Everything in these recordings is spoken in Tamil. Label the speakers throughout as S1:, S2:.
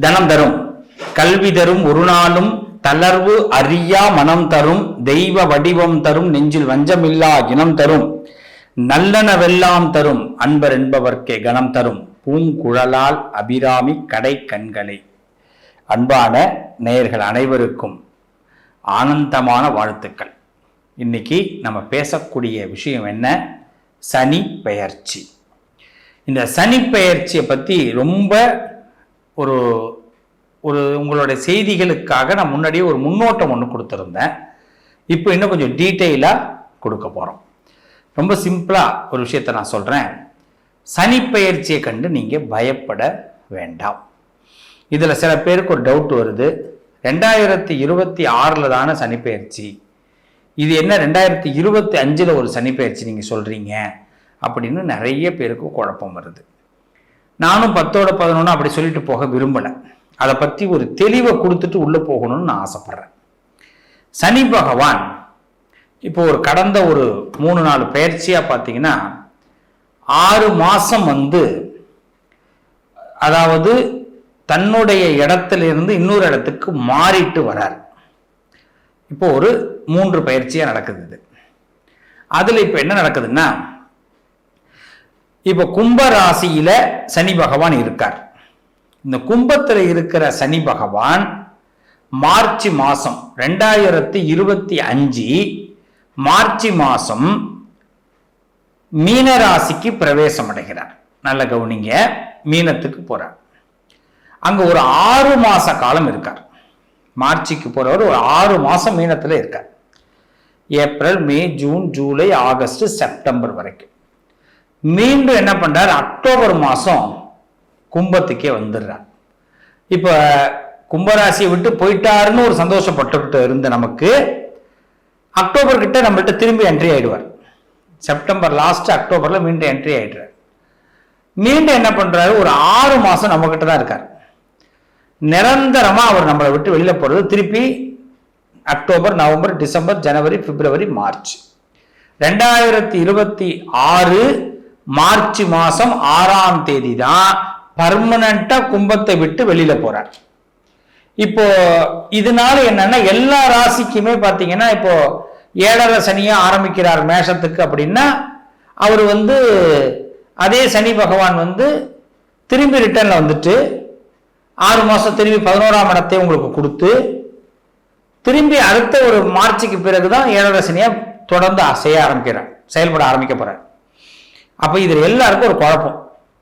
S1: தனம் தரும், கல்வி தரும், ஒரு நாளும் தளர்வு அறியா மனம் தரும், தெய்வ வடிவம் தரும், நெஞ்சில் வஞ்சமில்லா இனம் தரும், நல்லனவெல்லாம் தரும், அன்பர் என்பவர்க்கே கணம் தரும், பூங்குழலால் அபிராமி கடை கண்களை. அன்பான நேயர்கள் அனைவருக்கும் ஆனந்தமான வாழ்த்துக்கள். இன்னைக்கு நம்ம பேசக்கூடிய விஷயம் என்ன? சனி பெயர்ச்சி. இந்த சனி பெயர்ச்சியை பற்றி ரொம்ப ஒரு உங்களுடைய செய்திகளுக்காக நான் முன்னாடியே ஒரு முன்னோட்டம் ஒன்று கொடுத்துருந்தேன். இப்போ இன்னும் கொஞ்சம் டீட்டெயிலாக கொடுக்க போகிறோம். ரொம்ப சிம்பிளாக ஒரு விஷயத்தை நான் சொல்கிறேன். சனி பெயர்ச்சியை கண்டு நீங்கள் பயப்பட வேண்டாம். இதில் சில பேருக்கு ஒரு டவுட் வருது, 2026 தானே சனி பெயர்ச்சி, இது என்ன 2025 ஒரு சனி பெயர்ச்சி நீங்கள் சொல்கிறீங்க அப்படின்னு நிறைய பேருக்கு குழப்பம் வருது. நானும் 10ஓட 11 அப்படி சொல்லிட்டு போக விரும்பலை. அதை பற்றி ஒரு தெளிவை கொடுத்துட்டு உள்ளே போகணும்னு நான் ஆசைப்பட்றேன். சனி பகவான் இப்போ கடந்த ஒரு 3-4 பெயர்ச்சியாக பார்த்தீங்கன்னா 6 மாதம் அதாவது தன்னுடைய இடத்திலிருந்து இன்னொரு இடத்துக்கு மாறிட்டு வரார். இப்போ ஒரு 3 பெயர்ச்சியாக நடக்குது. அதில் இப்போ என்ன நடக்குதுன்னா, இப்போ கும்ப ராசியில சனி பகவான் இருக்கார். இந்த கும்பத்தில் இருக்கிற சனி பகவான் மார்ச் மாசம் 2025 மார்ச் மாசம் மீன ராசிக்கு பிரவேசம் அடைகிறார். நல்ல கவனிங்க, மீனத்துக்கு போறார். அங்க ஒரு 6 மாச காலம் இருக்கார். மார்ச்சுக்கு போறவர் ஒரு 6 மாசம் மீனத்துல இருக்கார். ஏப்ரல், மே, ஜூன், ஜூலை, ஆகஸ்ட், செப்டம்பர் வரைக்கும். மீண்டும் என்ன பண்றார்? அக்டோபர் மாசம் கும்பத்துக்கே வந்துடுறார். இப்ப கும்பராசியை விட்டு போயிட்டாருன்னு ஒரு சந்தோஷப்பட்டுக்கிட்டு இருந்த நமக்கு அக்டோபர் கிட்ட நம்மள்ட்ட திரும்பி என்ட்ரி ஆயிடுவார். செப்டம்பர் லாஸ்ட், அக்டோபர்ல மீண்டும் என்ட்ரி ஆயிடுறார். மீண்டும் என்ன பண்றாரு? ஒரு 6 மாசம் நம்ம கிட்ட தான் இருக்கார். நிரந்தரமா அவர் நம்மளை விட்டு வெளியில போறது திருப்பி அக்டோபர், நவம்பர், டிசம்பர், ஜனவரி, பிப்ரவரி, மார்ச். 2026 மார்ச் மாசம் 6ஆம் தேதி தான் பர்மனண்டா கும்பத்தை விட்டு வெளியில போறார். இப்போ இதனால என்னன்னா, எல்லா ராசிக்குமே பாத்தீங்கன்னா இப்போ 7.5 சனியா ஆரம்பிக்கிறார் மேஷத்துக்கு அப்படின்னா, அவர் அதே சனி பகவான் திரும்பி ரிட்டர்ன்ல வந்துட்டு 6 மாசம் திரும்பி 11ஆம் இடத்தை உங்களுக்கு கொடுத்து திரும்பி அடுத்த ஒரு மார்ச்சுக்கு பிறகுதான் 7.5 சனியா தொடர்ந்து செய்ய ஆரம்பிக்கிறார், செயல்பட ஆரம்பிக்க போறார். அப்ப இதுல எல்லாருக்கும் ஒரு குழப்பம்.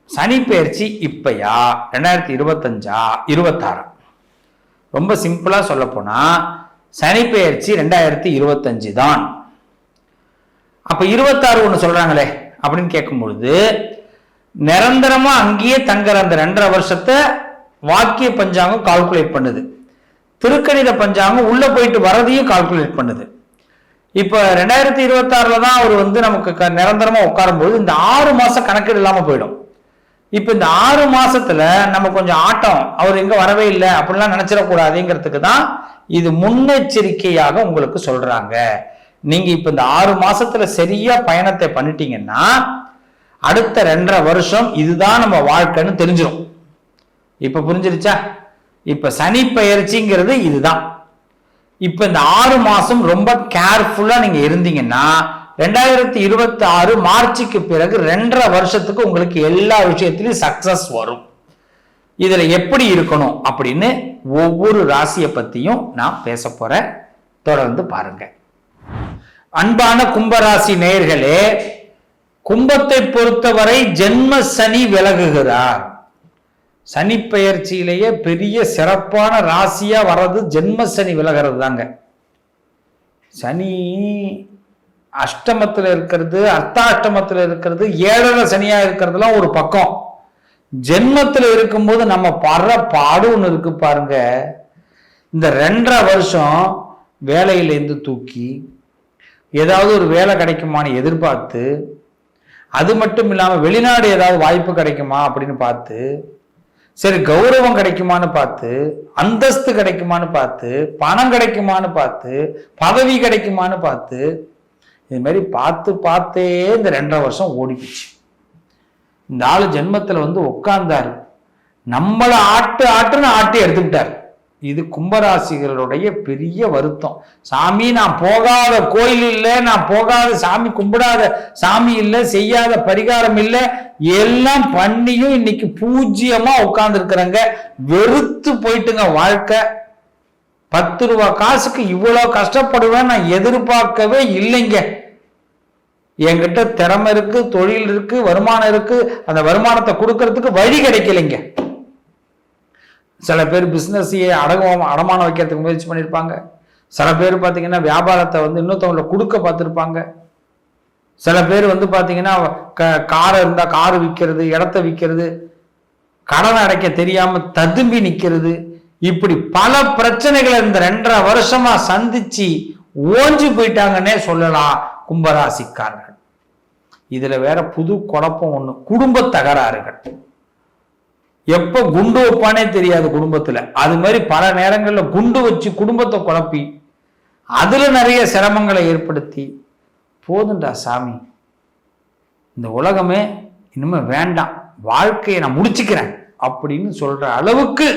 S1: சனி பெயர்ச்சி இப்பயா 2025 26? ரொம்ப சிம்பிளா சொல்ல போனா சனி பெயர்ச்சி 2025 தான். அப்ப 26 ஒண்ணு சொல்றாங்களே அப்படின்னு கேட்கும் பொழுது, நிரந்தரமா அங்கேயே தங்குற அந்த 2.5 வருஷத்தை வாக்கிய பஞ்சாங்கம் கால்குலேட் பண்ணுது, திருக்கணித பஞ்சாங்கம் உள்ள போயிட்டு வரதையும் கால்குலேட் பண்ணுது. இப்ப 2026 தான் அவர் நமக்கு நிரந்தரமா உட்காரும் போது இந்த 6 மாசம் கணக்கீடு இல்லாம போயிடும். இப்ப இந்த 6 மாசத்துல நம்ம கொஞ்சம் ஆட்டம், அவர் எங்க வரவே இல்லை அப்படிலாம் நினைச்சிடக்கூடாதுங்கிறதுக்கு தான் இது முன்னெச்சரிக்கையாக உங்களுக்கு சொல்றாங்க. நீங்க இப்ப இந்த 6 மாசத்துல சரியா பயணத்தை பண்ணிட்டீங்கன்னா அடுத்த 2.5 வருஷம் இதுதான் நம்ம வாழ்க்கைன்னு தெரிஞ்சிடும். இப்ப புரிஞ்சிருச்சா? இப்ப சனி பெயர்ச்சிங்கிறது இதுதான். இப்ப இந்த 6 மாசம் ரொம்ப கேர்ஃபுல்லா நீங்க இருந்தீங்கன்னா 2026 மார்ச்சுக்கு பிறகு 2.5 வருஷத்துக்கு உங்களுக்கு எல்லா விஷயத்திலும் சக்சஸ் வரும். இதுல எப்படி இருக்கணும் அப்படின்னு ஒவ்வொரு ராசியை பத்தியும் நான் பேச போறேன். தொடர்ந்து பாருங்க. அன்பான கும்பராசி நேயர்களே, கும்பத்தை பொறுத்தவரை ஜென்ம சனி விலகுகிறார். சனி பெயர்ச்சியிலேயே பெரிய சிறப்பான ராசியா வர்றது ஜென்ம சனி விலகிறது தாங்க. சனி அஷ்டமத்துல இருக்கிறது, அர்த்தாஷ்டமத்துல இருக்கிறது, 7.5 சனியா இருக்கிறதுலாம் ஒரு பக்கம். ஜென்மத்துல இருக்கும்போது நம்ம படுற பாடு ஒண்ணு இருக்கு பாருங்க. இந்த 2.5 வருஷம் வேலையிலேருந்து தூக்கி ஏதாவது ஒரு வேலை கிடைக்குமான்னு எதிர்பார்த்து, அது மட்டும் இல்லாம வெளிநாடு ஏதாவது வாய்ப்பு கிடைக்குமா அப்படின்னு பார்த்து, சரி கௌரவம் கிடைக்குமான்னு பார்த்து, அந்தஸ்து கிடைக்குமான்னு பார்த்து, பணம் கிடைக்குமான்னு பார்த்து, பதவி கிடைக்குமான்னு பார்த்து, இது மாதிரி பார்த்தே இந்த 2.5 வருஷம் ஓடிப்பிச்சு. இந்த ஆளு ஜென்மத்தில் உட்கார்ந்தாரு. நம்மளை ஆட்டுன்னு ஆட்டி எடுத்துக்கிட்டார். இது கும்பராசிகளுடைய பெரிய வருத்தம். சாமி, நான் போகாத கோயில் இல்லை, நான் போகாத சாமி, கும்பிடாத சாமி இல்லை, செய்யாத பரிகாரம் இல்லை, எல்லாம் பண்ணியும் இன்னைக்கு பூஜ்ஜியமா உட்கார்ந்து இருக்கிறாங்க. வெறுத்து போயிட்டுங்க வாழ்க்கை. 10 ரூபா காசுக்கு இவ்வளவு கஷ்டப்படுவேன் நான் எதிர்பார்க்கவே இல்லைங்க. என்கிட்ட திறமை இருக்கு, தொழில் இருக்கு, வருமானம் இருக்கு, அந்த வருமானத்தை கொடுக்கறதுக்கு வழி கிடைக்கலைங்க. சில பேர் பிசினஸையே அடமானம் வைக்கிறதுக்கு முயற்சி பண்ணியிருப்பாங்க. சில பேர் பார்த்தீங்கன்னா வியாபாரத்தை இன்னொருத்தவங்களை கொடுக்க பார்த்துருப்பாங்க. சில பேர் பார்த்தீங்கன்னா காரை இருந்தால் காரு விற்கிறது, இடத்த விற்கிறது, கடன் அடைக்க தெரியாம ததும்பி நிற்கிறது. இப்படி பல பிரச்சனைகளை இந்த 2.5 வருஷமா சந்திச்சு ஓஞ்சி போயிட்டாங்கன்னே சொல்லலாம் கும்பராசிக்காரர்கள். இதுல வேற புது குழப்பம் ஒண்ணு, குடும்ப தகராறுகள். எப்ப குண்டு வைப்பானே தெரியாது குடும்பத்துல. அது மாதிரி பல நேரங்கள்ல குண்டு வச்சு குடும்பத்தை குழப்பி அதுல நிறைய சிரமங்களை ஏற்படுத்தி, போதுண்டா சாமி, இந்த உலகமே இனிமே வேண்டாம், வாழ்க்கையை நான் முடிச்சுக்கிறேன் அப்படின்னு சொல்ற அளவுக்கு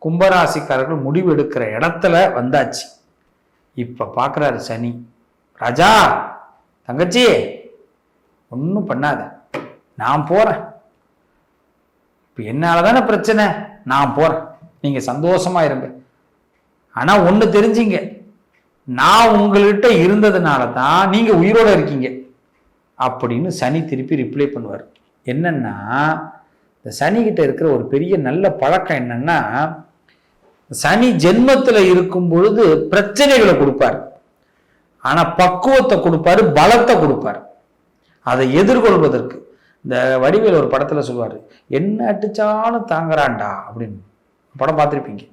S1: கும்பராசிக்காரர்கள் முடிவு எடுக்கிற இடத்துல வந்தாச்சு. இப்ப பாக்குறாரு சனி, ராஜா தங்கச்சி ஒன்றும் பண்ணாத, நான் போறேன், இப்ப என்னாலதானே பிரச்சனை, நான் போறேன், நீங்க சந்தோஷமா இருங்க. ஆனா ஒண்ணு தெரிஞ்சுங்க, நான் உங்கள்கிட்ட இருந்ததுனால தான் நீங்க உயிரோட இருக்கீங்க அப்படின்னு சனி திருப்பி ரிப்ளை பண்ணுவார். என்னன்னா, இந்த சனி கிட்ட இருக்கிற ஒரு பெரிய நல்ல பழக்கம் என்னன்னா, சனி ஜென்மத்துல இருக்கும் பொழுது பிரச்சனைகளை கொடுப்பார், ஆனா பக்குவத்தை கொடுப்பாரு, பலத்தை கொடுப்பார் அதை எதிர்கொள்வதற்கு. இந்த வடிவேல் ஒரு படத்துல சொல்லுவாரு, என்ன அடிச்சாலும் தாங்குறான்டா அப்படின்னு. படம் பார்த்துருப்பீங்க.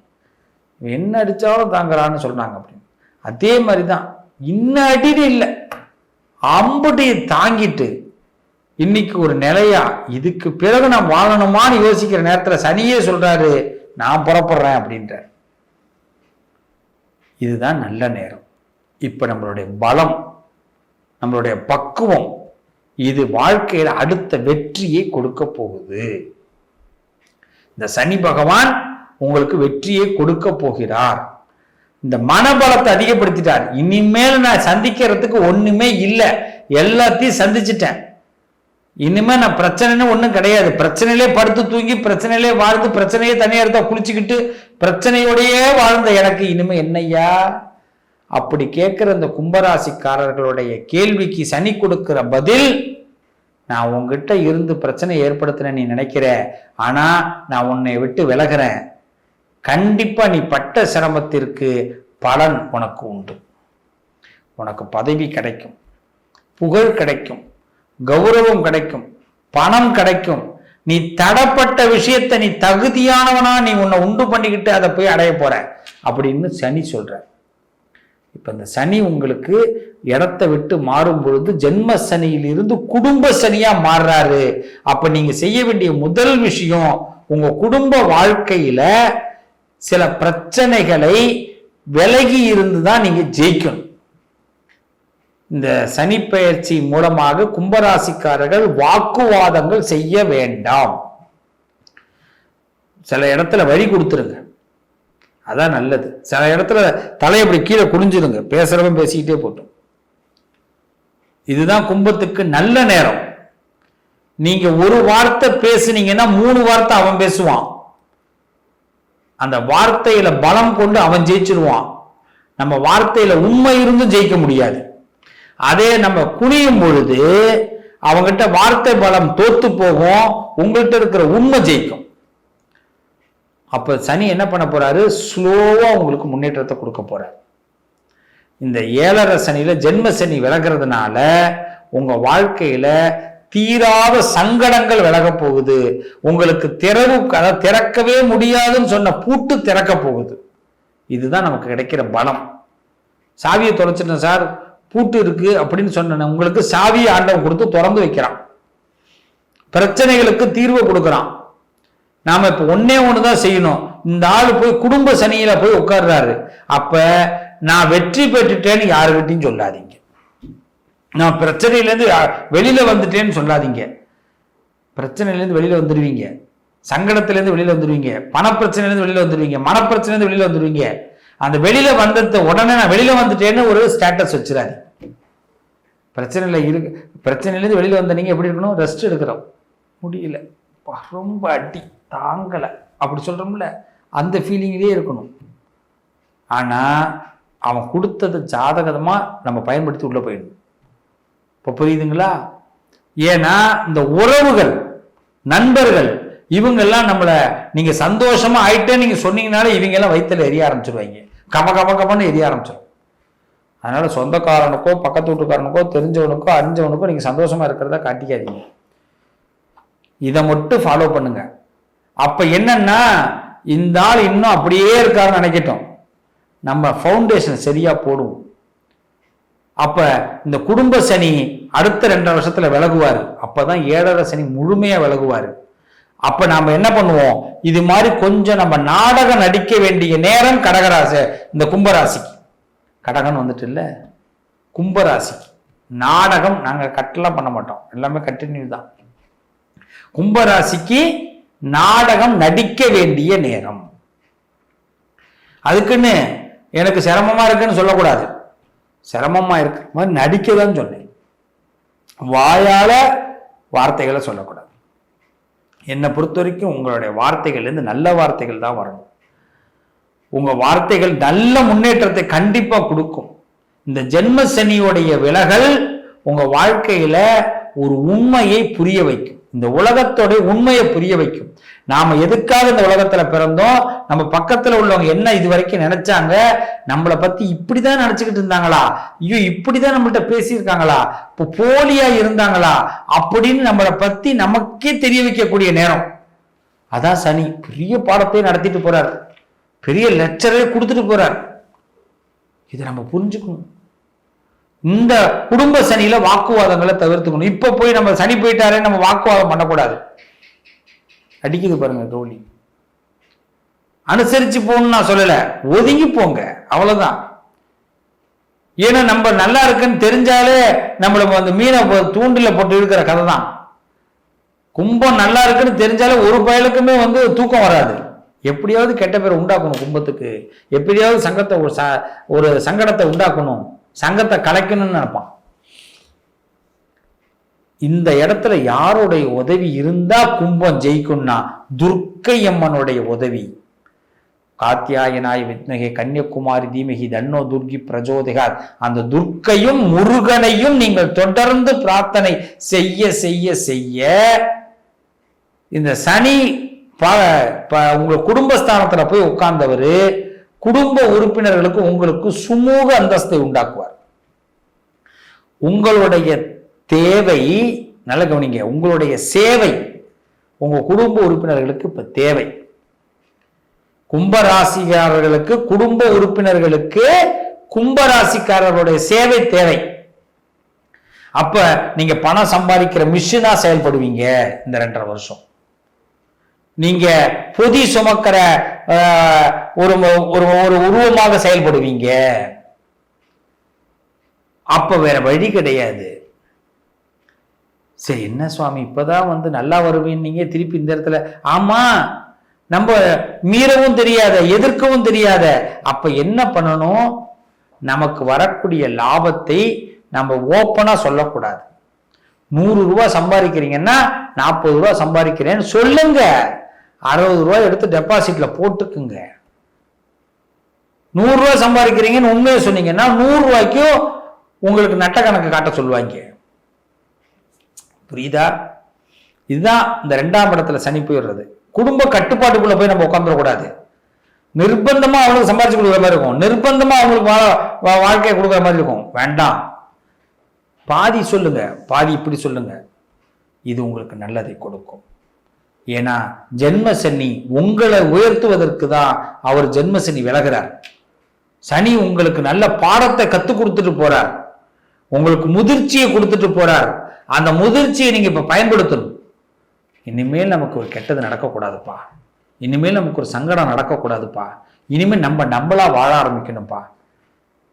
S1: என்ன அடிச்சாலும் தாங்குறான்னு சொல்றாங்க அப்படின்னு. அதே மாதிரிதான் இன்னும் அடின்னு இல்லை, அம்புட்டியை தாங்கிட்டு இன்னைக்கு ஒரு நிலையா இதுக்கு பிறகு நான் வாழணுமான்னு யோசிக்கிற நேரத்துல சனியே சொல்றாரு, நான் புறப்படுறேன் அப்படின்ற. இதுதான் நல்ல நேரம். இப்ப நம்மளுடைய பலம், நம்மளுடைய பக்குவம், இது வாழ்க்கையில அடுத்த வெற்றியை கொடுக்க போகுது. இந்த சனி பகவான் உங்களுக்கு வெற்றியை கொடுக்க போகிறார். இந்த மனபலத்தை அதிகப்படுத்திட்டார். இனிமேல் நான் சந்திக்கிறதுக்கு ஒண்ணுமே இல்லை, எல்லாத்தையும் சந்திச்சுட்டேன், இனிமே நான் பிரச்சனைன்னு ஒண்ணும் கிடையாது, பிரச்சனையிலே படுத்து தூங்கி பிரச்சனையிலே வாழ்ந்து பிரச்சனையே தனியா எடுத்தா குளிச்சுக்கிட்டு பிரச்சனையோடையே வாழ்ந்த எனக்கு இனிமே என்னையா அப்படி கேட்கிற இந்த கும்பராசிக்காரர்களுடைய கேள்விக்கு சனி கொடுக்கிற பதில், நான் உங்ககிட்ட இருந்து பிரச்சனை ஏற்படுத்தின நீ நினைக்கிற, ஆனா நான் உன்னை விட்டு விலகிறேன், கண்டிப்பா நீ பட்ட சிரமத்திற்கு பலன் உனக்கு உண்டு. உனக்கு பதவி கிடைக்கும், புகழ் கிடைக்கும், கௌரவம் கிடைக்கும், பணம் கிடைக்கும். நீ தடப்பட்ட விஷயத்தை நீ தகுதியானவனா நீ உன்னை உண்டு பண்ணிக்கிட்டு அதை போய் அடைய போற அப்படின்னு சனி சொல்ற. இப்ப இந்த சனி உங்களுக்கு இடத்தை விட்டு மாறும் பொழுது ஜென்ம சனியிலிருந்து குடும்ப சனியா மாறுறாரு. அப்ப நீங்க செய்ய வேண்டிய முதல் விஷயம், உங்க குடும்ப வாழ்க்கையில சில பிரச்சனைகளை விலகி இருந்துதான் நீங்க ஜெயிக்கணும். இந்த சனி பெயர்ச்சி மூலமாக கும்பராசிக்காரர்கள் வாக்குவாதங்கள் செய்ய வேண்டாம். சில இடத்துல வழி கொடுத்துருங்க, அதான் நல்லது. சில இடத்துல தலையப்படி கீழே குடிஞ்சிருங்க, பேசுறவன் பேசிக்கிட்டே போட்டோம். இதுதான் கும்பத்துக்கு நல்ல நேரம். நீங்க ஒரு வார்த்தை பேசுனீங்கன்னா 3 வார்த்தை அவன் பேசுவான். அந்த வார்த்தையில பலம் கொண்டு அவன் ஜெயிச்சிருவான். நம்ம வார்த்தையில உண்மை இருந்தும் ஜெயிக்க முடியாது. அதே நம்ம குனியும் பொழுது அவங்ககிட்ட வார்த்தை பலம் தோத்து போகும், உங்கள்கிட்ட இருக்கிற உண்மை ஜெயிக்கும். அப்ப சனி என்ன பண்ண போறாரு, ஸ்லோவா உங்களுக்கு முன்னேற்றத்தை கொடுக்க போறாரு. இந்த 7.5 சனியில ஜென்ம சனி விலகிறதுனால உங்க வாழ்க்கையில தீராத சங்கடங்கள் விலக போகுது. உங்களுக்கு திறக்கவே முடியாதுன்னு சொன்ன பூட்டு திறக்க போகுது. இதுதான் நமக்கு கிடைக்கிற பலம். சாவியை தொலைச்சிட்டேன் சார், பூட்டு இருக்கு அப்படின்னு சொன்ன உங்களுக்கு சாவியை ஆண்டவன் கொடுத்து திறந்து வைக்கிறான், பிரச்சனைகளுக்கு தீர்வு கொடுக்கிறான். நாம இப்ப ஒண்ணுதான் செய்யணும். இந்த ஆளு போய் குடும்ப சனியில போய் உட்கார்றாரு, அப்ப நான் வெற்றி பெற்றுட்டேன்னு யாருக்கிட்டையும் சொல்லாதீங்க, நான் பிரச்சனையிலேருந்து வெளியில வந்துட்டேன்னு சொல்லாதீங்க. பிரச்சனையிலேருந்து வெளியில வந்துடுவீங்க. சங்கடத்திலேருந்து வெளியில வந்துடுவீங்க, பணப்பிரச்சனையிலேருந்து வெளியில வந்துடுவீங்க, மனப்பிரச்சனையிலேருந்து வெளியில வந்துடுவீங்க. அந்த வெளியில வந்தது உடனே நான் வெளியில வந்துட்டேன்னு ஒரு ஸ்டேட்டஸ் வச்சிடாது. பிரச்சனையிலேருந்து வெளியில வந்த நீங்க எப்படி இருக்கணும்? ரெஸ்ட் எடுக்கிறோம், முடியல, ரொம்ப அடி தாங்கலை அப்படி சொல்றோம்ல, அந்த ஃபீலிங்லேயே இருக்கணும். ஆனா அவன் கொடுத்தது ஜாதகமா நம்ம பயன்படுத்தி உள்ள போயிடணும். இப்போ புரியுதுங்களா? ஏன்னா இந்த உறவுகள், நண்பர்கள், இவங்கெல்லாம் நம்மளை நீங்க சந்தோஷமா ஆயிட்டே நீங்க சொன்னீங்கனாலே இவங்க எல்லாம் வயிற்றுல எரிய ஆரம்பிச்சிருவாங்க, கமன்னு எரிய ஆரம்பிச்சிடும். அதனால சொந்தக்காரனுக்கோ பக்கத்து வீட்டுக்காரனுக்கோ தெரிஞ்சவனுக்கோ அறிஞ்சவனுக்கோ நீங்க சந்தோஷமா இருக்கிறத காட்டிக்காதீங்க. இதை மட்டும் ஃபாலோ பண்ணுங்க. அப்ப என்னன்னா இந்த ஆள் இன்னும் அப்படியே இருக்காருன்னு நினைக்கட்டும், நம்ம ஃபவுண்டேஷன் சரியா போடுவோம். அப்ப இந்த குடும்ப சனி அடுத்த 2.5 வருஷத்துல விலகுவாரு. அப்பதான் 7.5 சனி முழுமையா விலகுவாரு. அப்ப நாம என்ன பண்ணுவோம், இது மாதிரி கொஞ்சம் நம்ம நாடகம் நடிக்க வேண்டிய நேரம் கடகராசி, இந்த கும்பராசிக்கு. கடகன் வந்துட்டு இல்ல, கும்பராசிக்கு நாடகம் நாங்க கட்டெல்லாம் பண்ண மாட்டோம், எல்லாமே கண்டினியூ தான். கும்பராசிக்கு நாடகம் நடிக்க வேண்டிய நேரம். அதுக்குன்னு எனக்கு சிரமமா இருக்குன்னு சொல்லக்கூடாது, சிரமமா இருக்கு மாதிரி நடிக்கதான் சொன்னேன், வாயால வார்த்தைகளை சொல்லக்கூடாது. என்னை பொறுத்த வரைக்கும் உங்களுடைய வார்த்தைகள் இருந்து நல்ல வார்த்தைகள் தான் வரணும். உங்க வார்த்தைகள் நல்ல முன்னேற்றத்தை கண்டிப்பா கொடுக்கும். இந்த ஜென்ம சனியோடைய விலகல் உங்க வாழ்க்கையில ஒரு உண்மையை புரிய வைக்கும், இந்த உலகத்தோட உண்மையை புரிய வைக்கும். நாம எதுக்காக இந்த உலகத்துல பிறந்தோம், நம்ம பக்கத்துல உள்ளவங்க என்ன இது வரைக்கும் நினைச்சாங்க, நம்மளை பத்தி இப்படிதான் நினைச்சுக்கிட்டு இருந்தாங்களா, ஐயோ இப்படிதான் நம்மள்ட்ட பேசியிருக்காங்களா, இப்போ போலியா இருந்தாங்களா அப்படின்னு நம்மளை பத்தி நமக்கே தெரிய வைக்கக்கூடிய நேரம். அதான் சனி பெரிய பாடத்தை நடத்திட்டு போறார், பெரிய லெக்சரே கொடுத்துட்டு போறார். இதை நம்ம புரிஞ்சுக்கணும். இந்த குடும்ப சனியில வாக்குவாதங்களை தவிர்த்துக்கணும். இப்ப போய் நம்ம சனி போயிட்டாரே நம்ம வாக்குவாதம் பண்ணக்கூடாது. அடிக்குது பாருங்க தோழி, அனுசரிச்சு போகணும்னு நான் சொல்லல, ஒதுங்கி போங்க அவ்வளவுதான். ஏன்னா நம்ம நல்லா இருக்குன்னு தெரிஞ்சாலே நம்மள வந்து மீனை தூண்டில போட்டு இருக்கிற கதை தான். கும்பம் நல்லா இருக்குன்னு தெரிஞ்சாலே ஒரு பயலுக்குமே வந்து தூக்கம் வராது. எப்படியாவது கெட்ட பேரை உண்டாக்கணும், கும்பத்துக்கு எப்படியாவது ஒரு சங்கடத்தை உண்டாக்கணும், சங்கத்தை கலைக்கணும்னு நினைப்பான். இந்த இடத்துல யாருடைய உதவி இருந்தா கும்பம் ஜெயிக்கும்னா துர்க்கை அம்மனுடைய உதவி. காத்தியாயனாய் வித்மகே கன்னியகுமாரி தீமகி தன்னோ துர்கி பிரஜோதிகார். அந்த துர்க்கையும் முருகனையும் நீங்கள் தொடர்ந்து பிரார்த்தனை செய்ய செய்ய செய்ய இந்த சனி உங்க குடும்பஸ்தானத்துல போய் உட்கார்ந்தவரு குடும்ப உறுப்பினர்களுக்கு உங்களுக்கு சுமூக அந்தஸ்தை உண்டாக்குவார். உங்களுடைய தேவை, நல்ல கவனிங்க, உங்களுடைய சேவை உங்க குடும்ப உறுப்பினர்களுக்கு இப்ப தேவை. கும்பராசிக்காரர்களுக்கு, குடும்ப உறுப்பினர்களுக்கு கும்பராசிக்காரர்களுடைய சேவை தேவை. அப்ப நீங்க பணம் சம்பாதிக்கிற மிஷினா செயல்படுவீங்க. இந்த 2.5 வருஷம் நீங்க பொதி சுமக்கிற ஒரு உருவமாக செயல்படுவீங்க. அப்ப வேற வழி கிடையாது. சரி என்ன சுவாமி இப்பதான் வந்து நல்லா வருவீங்க, நீங்க திருப்பி இந்த இடத்துல, ஆமா நம்ம மீறவும் தெரியாத எதிர்க்கவும் தெரியாத. அப்ப என்ன பண்ணணும், நமக்கு வரக்கூடிய லாபத்தை நம்ம ஓப்பனா சொல்லக்கூடாது. 100 ரூபாய் சம்பாதிக்கிறீங்கன்னா 40 ரூபாய் சம்பாதிக்கிறேன்னு சொல்லுங்க. 60 ரூபாய் எடுத்து டெபாசிட்ல போட்டுக்குங்க. 100 ரூபாய் சம்பாதிக்கிறீங்கன்னு உண்மையை சொன்னீங்கன்னா 100 ரூபாய்க்கும் உங்களுக்கு நட்ட கணக்கு காட்ட சொல்லுவாங்க. புரியுதா? இதுதான் இந்த 2ஆம் இடத்துல சனி போயிடுறது. குடும்ப கட்டுப்பாட்டுக்குள்ள போய் நம்ம உட்காந்துடக்கூடாது. நிர்பந்தமா அவங்களுக்கு சம்பாதிச்சு கொடுக்குற மாதிரி இருக்கும், நிர்பந்தமா அவங்களுக்கு வாழ்க்கையை கொடுக்குற மாதிரி இருக்கும். வேண்டாம், பாதி சொல்லுங்க, பாதி இப்படி சொல்லுங்க. இது உங்களுக்கு நல்லதை கொடுக்கும். ஏன்னா ஜென்ம சனி உங்களை உயர்த்துவதற்கு தான் அவர் ஜென்ம சனி விலகிறார். சனி உங்களுக்கு நல்ல பாடத்தை கத்துக் கொடுத்துட்டு போறார், உங்களுக்கு முதிர்ச்சியை கொடுத்துட்டு போறார். அந்த முதிர்ச்சியை நீங்க இப்ப பயன்படுத்தணும். இனிமேல் நமக்கு ஒரு கெட்டது நடக்கக்கூடாதுப்பா, இனிமேல் நமக்கு ஒரு சங்கடம் நடக்கக்கூடாதுப்பா, இனிமேல் நம்மளா வாழ ஆரம்பிக்கணும்ப்பா,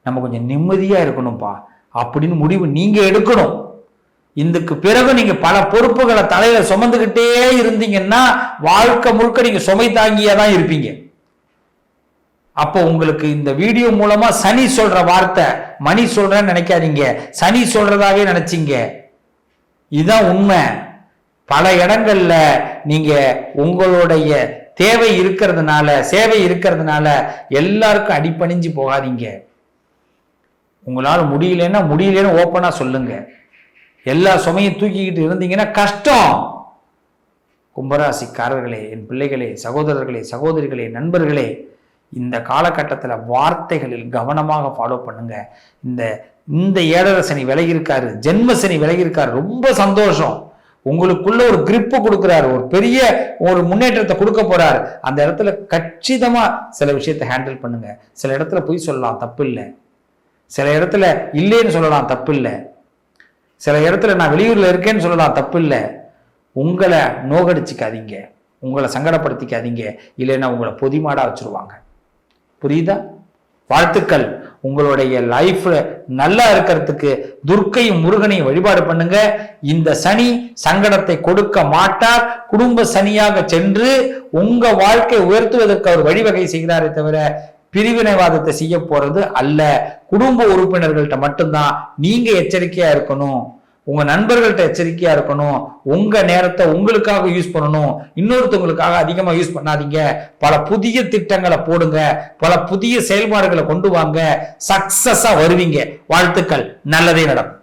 S1: நம்ம கொஞ்சம் நிம்மதியா இருக்கணும்ப்பா அப்படின்னு முடிவு நீங்க எடுக்கணும். இதுக்கு பிறகு நீங்க பல பொறுப்புகளை தலையில சுமந்துகிட்டே இருந்தீங்கன்னா வாழ்க்கை முழுக்க நீங்க சுமை தாங்கியா தான் இருப்பீங்க. அப்போ உங்களுக்கு இந்த வீடியோ மூலமா சனி சொல்ற வார்த்தை மணி சொல்றேன்னு நினைக்காதீங்க, சனி சொல்றதாவே நினைச்சீங்க. இதுதான் உண்மை. பல இடங்கள்ல நீங்க உங்களுடைய தேவை இருக்கிறதுனால, சேவை இருக்கிறதுனால எல்லாருக்கும் அடிபணிஞ்சு போகாதீங்க. உங்களால முடியலன்னு ஓப்பனா சொல்லுங்க. எல்லா சுமையும் தூக்கிக்கிட்டு இருந்தீங்கன்னா கஷ்டம். கும்பராசிக்காரர்களே, என் பிள்ளைகளே, சகோதரர்களே, சகோதரிகளே, நண்பர்களே, இந்த காலகட்டத்தில் வார்த்தைகளில் கவனமாக ஃபாலோ பண்ணுங்க. இந்த ஏழரை சனி விலகி இருக்காரு, ஜென்ம சனி விலகி இருக்காரு, ரொம்ப சந்தோஷம். உங்களுக்குள்ள ஒரு கிரிப்பு கொடுக்குறாரு, ஒரு பெரிய ஒரு முன்னேற்றத்தை கொடுக்க போறாரு. அந்த இடத்துல கச்சிதமா சில விஷயத்தை ஹேண்டில் பண்ணுங்க. சில இடத்துல பொய் சொல்லலாம், தப்பு இல்லை. சில இடத்துல இல்லைன்னு சொல்லலாம், தப்பு இல்லை. சில இடத்துல நான் வெளியூர்ல இருக்கேன்னு சொல்லலாம், தப்பு இல்லை. உங்களை நோகடிச்சுக்காதீங்க, உங்களை சங்கடப்படுத்திக்காதீங்க, இல்லைன்னா உங்களை பொதிமாடா வச்சிருவாங்க. புரியுதா? வாழ்த்துக்கள். உங்களுடைய லைஃப்ல நல்லா இருக்கிறதுக்கு துர்க்கையும் முருகனையும் வழிபாடு பண்ணுங்க. இந்த சனி சங்கடத்தை கொடுக்க மாட்டார். குடும்ப சனியாக சென்று உங்க வாழ்க்கை உயர்த்துவதற்கு அவர் வழிவகை செய்கிறாரே தவிர பிரிவினைவாதத்தை செய்ய போறது அல்ல. குடும்ப உறுப்பினர்கள்ட்ட மட்டும்தான் நீங்க எச்சரிக்கையா இருக்கணும். உங்க நண்பர்கள்ட்ட எச்சரிக்கையா இருக்கணும். உங்க நேரத்தை உங்களுக்காக யூஸ் பண்ணணும், இன்னொருத்தவங்களுக்காக அதிகமா யூஸ் பண்ணாதீங்க. பல புதிய திட்டங்களை போடுங்க, பல புதிய செயல்பாடுகளை கொண்டு வாங்க. சக்சஸா வருவீங்க. வாழ்த்துக்கள். நல்லதே நடக்கும்.